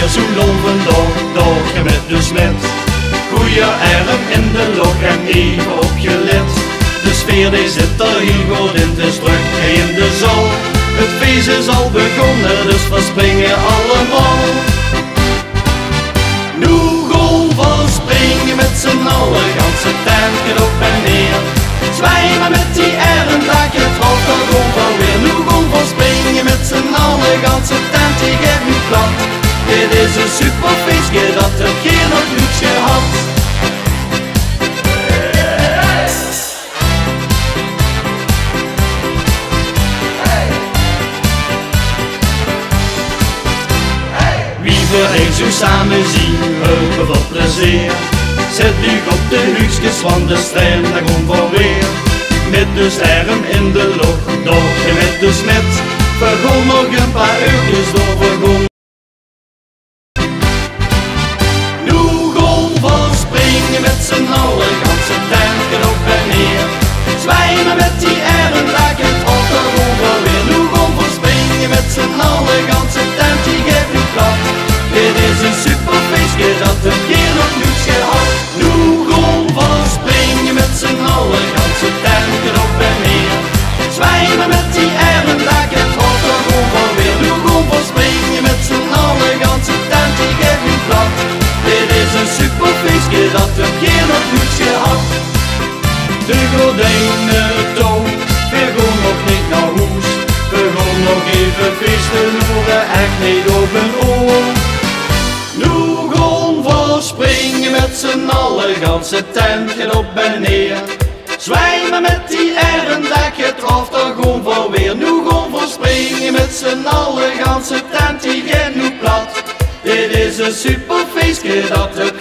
weer zo'n loven dag met de smet. Goeie arm in de lok en even opgelet. De sfeer die zit er heel goed in, het is druk in de zaal. Het feest is al begonnen, dus we springen allemaal. Nu gewoon voor springen met z'n allen, ganse tentje op en neer. Zwijmen met die arm, dat je trof er gewoon van weer. Nu gewoon voor springen met z'n allen, ganse tentje gaat nu plat. Dit is een super feestje dat het geen nog niets gehad. Wie we eens zo samen zien, hopen voor plezier. Zet u op de huisjes van de steen, daar komt voor weer. Met de sterren in de lucht, door met de smet. We gaan nog een paar uurtjes door, we gaan. Nu gaan we springen met z'n allen, ganse tentje op en neer. Zwijmen met die arm, dat je trof er gewoon weer. Nu gaan we springen met z'n allen, ganse tentje gaat nu plat. Dit is een super feestje dat een keer nog niets gehad. Nu gaan we springen met z'n allen, ganse tentje op en neer. Zwijmen met die arm, dat je trof er gewoon weer. Nu gaan we springen met z'n allen, ganse tentje gaat nu plat. Dit is een super feestje dat een keer nog niets gehad. De gordijnen toon, we gaan nog niet naar huis. We gaan nog even feesten, we echt niet op een oor. Nu gaan we springen met z'n allen, ganse tentje op en neer. Zwijmen met die arm, dat je trof er gewoon voor weer. Nu gaan we springen met z'n allen, ganse tentje gaat nu plat. Dit is een super feestje dat het